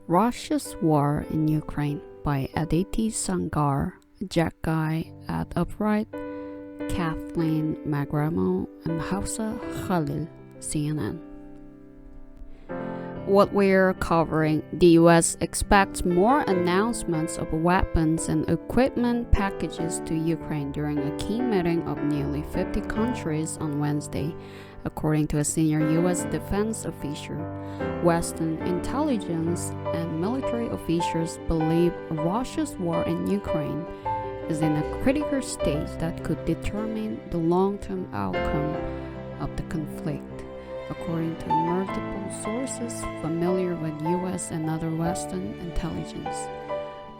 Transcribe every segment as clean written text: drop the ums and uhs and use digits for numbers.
Russia's War in Ukraine by Aditi Sangal, Jack Guy at Upright, Kathleen, Magramo, and Hafsa, Khalil, CNN. What we're covering, the US expects more announcements of weapons and equipment packages to Ukraine during a key meeting of nearly 50 countries on Wednesday, according to a senior US defense official. Western intelligence and military officials believe Russia's war in Ukraine is in a critical stage that could determine the long-term outcome of the conflict, according to multiple sources familiar with US and other Western intelligence.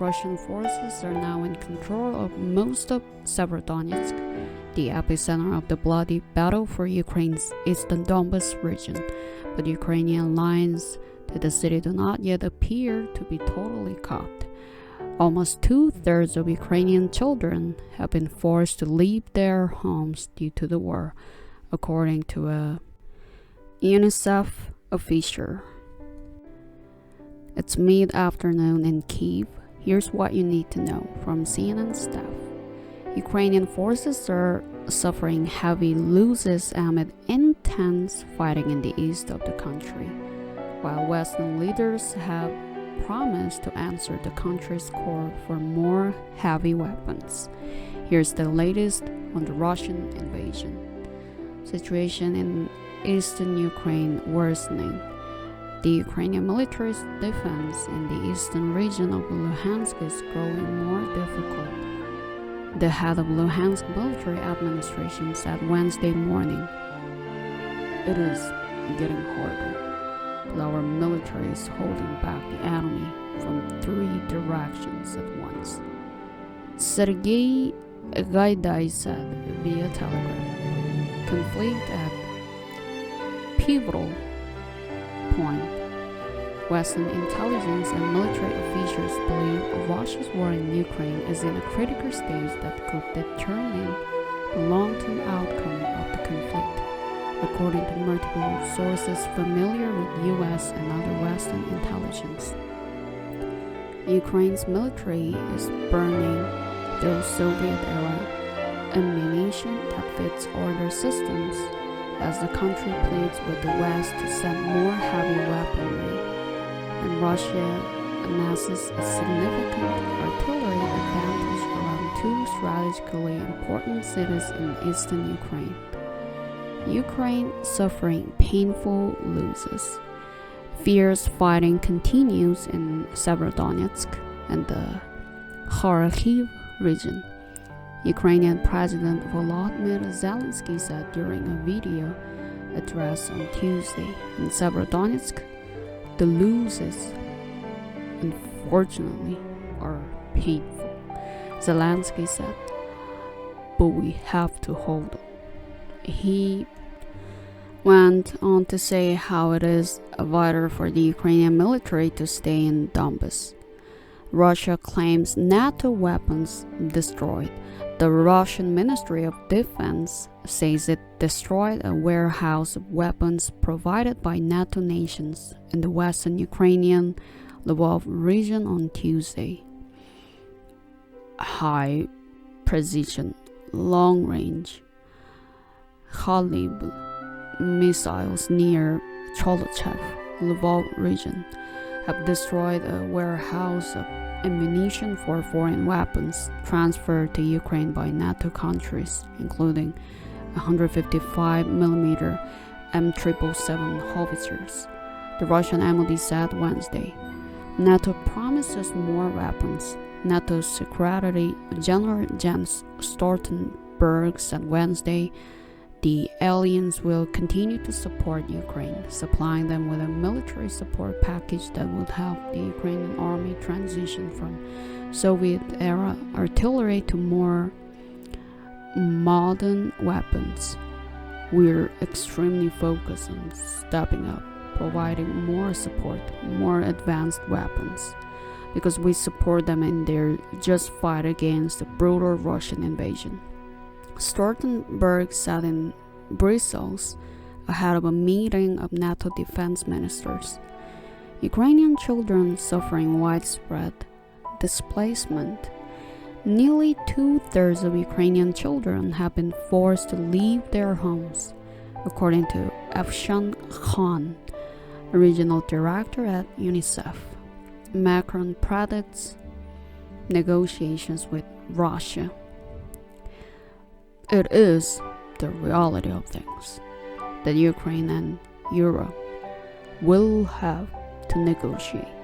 Russian forces are now in control of most of Severodonetsk, the epicenter of the bloody battle for Ukraine's eastern Donbas region, but Ukrainian lines to the city do not yet appear to be totally cut. Almost 2/3 of Ukrainian children have been forced to leave their homes due to the war, according to a UNICEF official. It's mid-afternoon in Kyiv. Here's what you need to know from CNN staff. Ukrainian forces are suffering heavy losses amid intense fighting in the east of the country, while Western leaders have promised to answer the country's call for more heavy weapons. Here's the latest on the Russian invasion. Situation in eastern Ukraine worsening. The Ukrainian military's defense in the eastern region of Luhansk is growing more difficult. The head of Luhansk military administration said Wednesday morning, "It is getting harder, but our military is holding back the enemy from 3 directions at once," Sergei Gaidai said via telegram. Conflict at pivotal point. Western intelligence and military officials believe Russia's war in Ukraine is in a critical stage that could determine the long-term outcome of the conflict, according to multiple sources familiar with US and other Western intelligence. Ukraine's military is burning their Soviet-era ammunition that fits older systems as the country pleads with the West to send more heavy weaponry, and Russia amasses a significant artillery advantage around 2 strategically important cities in eastern Ukraine. Ukraine suffering painful losses. Fierce fighting continues in Severodonetsk and the Kharkiv region. Ukrainian President Volodymyr Zelensky said during a video address on Tuesday in Severodonetsk, "The losses, unfortunately, are painful," Zelensky said, "but we have to hold on." He went on to say how it is vital for the Ukrainian military to stay in Donbas. Russia claims NATO weapons destroyed. The Russian Ministry of Defense says it destroyed a warehouse of weapons provided by NATO nations in the western Ukrainian Lvov region on Tuesday. High precision, long range Khalil missiles near Cholochev, Lvov region, have destroyed a warehouse of ammunition for foreign weapons transferred to Ukraine by NATO countries, including 155mm M777 howitzers, the Russian MOD said Wednesday. NATO promises more weapons. NATO Secretary General Jens Stoltenberg said Wednesday the alliance will continue to support Ukraine, supplying them with a military support package that would help the Ukrainian army transition from Soviet-era artillery to more modern weapons. We're extremely focused on stepping up, providing more support, more advanced weapons, because we support them in their just fight against the brutal Russian invasion, Stoltenberg said in Brussels ahead of a meeting of NATO defense ministers. Ukrainian children suffering widespread displacement. Nearly 2/3 of Ukrainian children have been forced to leave their homes, according to Afshan Khan, regional director at UNICEF. Macron predicts negotiations with Russia. It is the reality of things that Ukraine and Europe will have to negotiate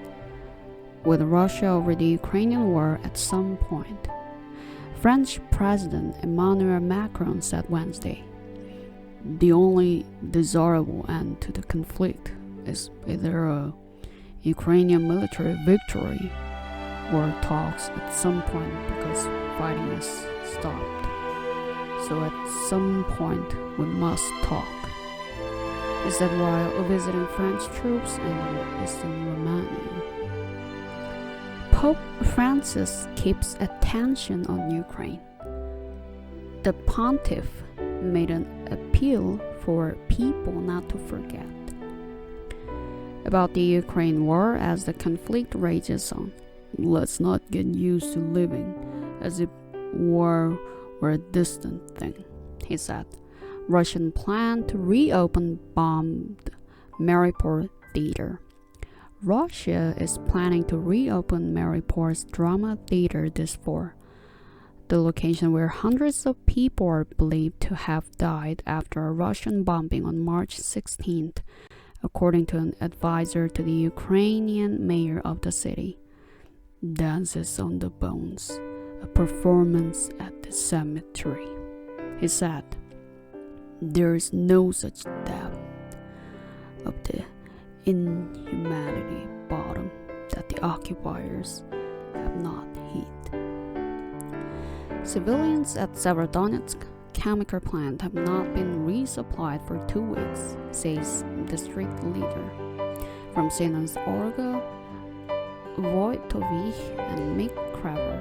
with Russia over the Ukrainian war at some point. French President Emmanuel Macron said Wednesday, "The only desirable end to the conflict is either a Ukrainian military victory or talks at some point because fighting is stopped. So at some point we must talk." He said while visiting French troops in eastern Romania. Pope Francis keeps attention on Ukraine. The pontiff made an appeal for people not to forget about the Ukraine war as the conflict rages on. Let's not get used to living as if war were a distant thing, he said. Russian plan to reopen bombed Mariupol theater. Russia is planning to reopen Mariupol's drama theater this fall, the location where hundreds of people are believed to have died after a Russian bombing on March 16th, according to an advisor to the Ukrainian mayor of the city. Dances on the bones, a performance at the cemetery. He said, "There is no such depth of the inhumanity bottom that the occupiers have not hit." Civilians at Severodonetsk chemical plant have not been resupplied for 2 weeks, says district leader. From CNN's Olga, Voitovych and Mick Krever,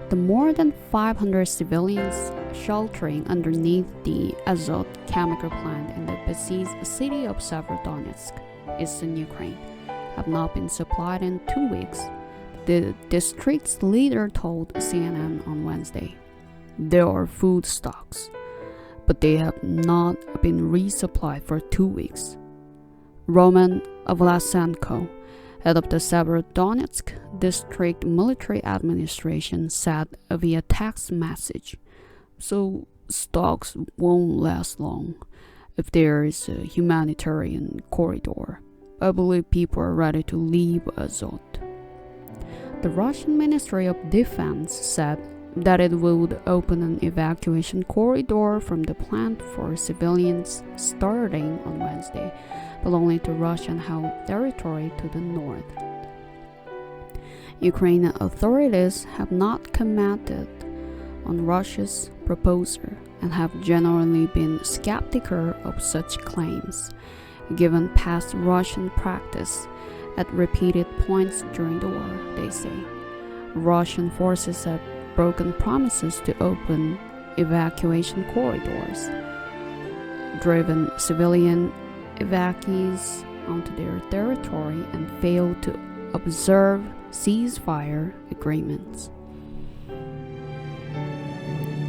the more than 500 civilians sheltering underneath the Azot chemical plant in the besieged city of Severodonetsk, eastern Ukraine, have not been supplied in 2 weeks, the district's leader told CNN on Wednesday. There are food stocks, but they have not been resupplied for 2 weeks. Roman Vlasenko, head of the Severodonetsk district military administration, said via text message, "So stocks won't last long if there is a humanitarian corridor. I believe people are ready to leave Azot." The Russian Ministry of Defense said that it would open an evacuation corridor from the plant for civilians starting on Wednesday, but only to Russian-held territory to the north. Ukrainian authorities have not commented on Russia's proposal and have generally been skeptical of such claims, given past Russian practice at repeated points during the war, they say. Russian forces have broken promises to open evacuation corridors, driven civilian evacuees onto their territory, and failed to observe ceasefire agreements.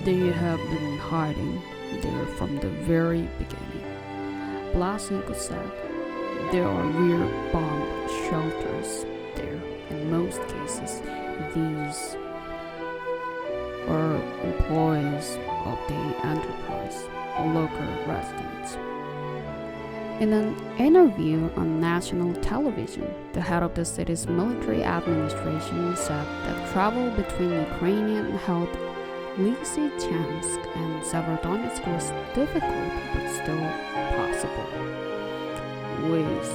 They have been hiding there from the very beginning. Vlasenko said there are rear bomb shelters there. In most cases, these are employees of the enterprise or local residents. In an interview on national television, the head of the city's military administration said that travel between Ukrainian-held Lysychansk and Severodonetsk was difficult but still possible. Ways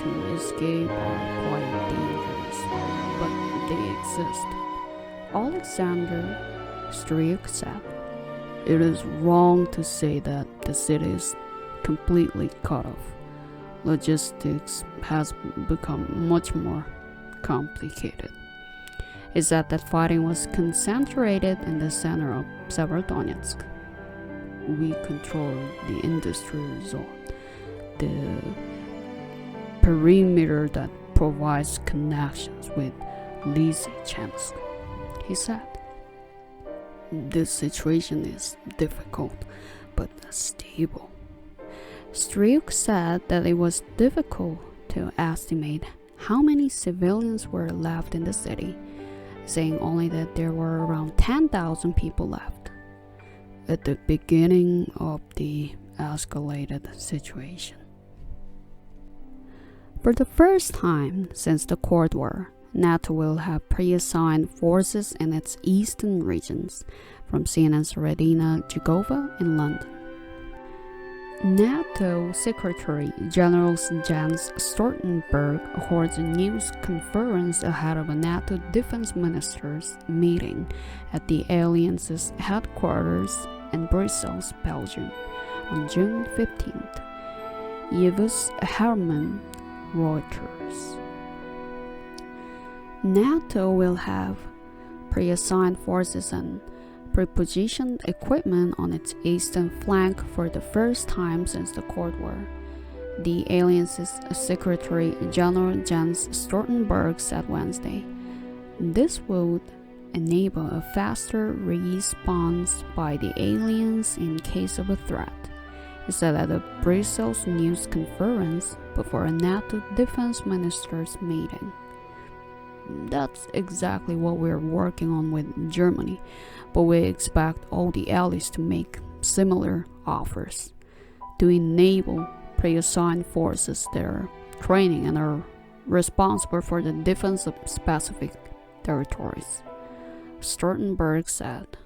to escape are quite dangerous, but they exist. Alexander Stryuk said, "It is wrong to say that the city is completely cut off. Logistics has become much more complicated." He said that fighting was concentrated in the center of Severodonetsk. "We control the industrial zone, the perimeter that provides connections with Lysychansk. He said, "This situation is difficult, but stable." Stryuk said that it was difficult to estimate how many civilians were left in the city, saying only that there were around 10,000 people left at the beginning of the escalated situation. For the first time since the Cold War, NATO will have preassigned forces in its eastern regions, from CNN's Radina, Gigova in London. NATO Secretary General Jens Stoltenberg holds a news conference ahead of a NATO defense ministers meeting at the alliance's headquarters in Brussels, Belgium, on June 15th. Yves Herman, Reuters. NATO will have preassigned forces and prepositioned equipment on its eastern flank for the first time since the Cold War, the alliance's Secretary General Jens Stoltenberg said Wednesday. This would enable a faster response by the alliance in case of a threat, he said at a Brussels news conference before a NATO defense ministers meeting. That's exactly what we're working on with Germany, but we expect all the allies to make similar offers to enable preassigned forces that are training and are responsible for the defense of specific territories, Stoltenberg said.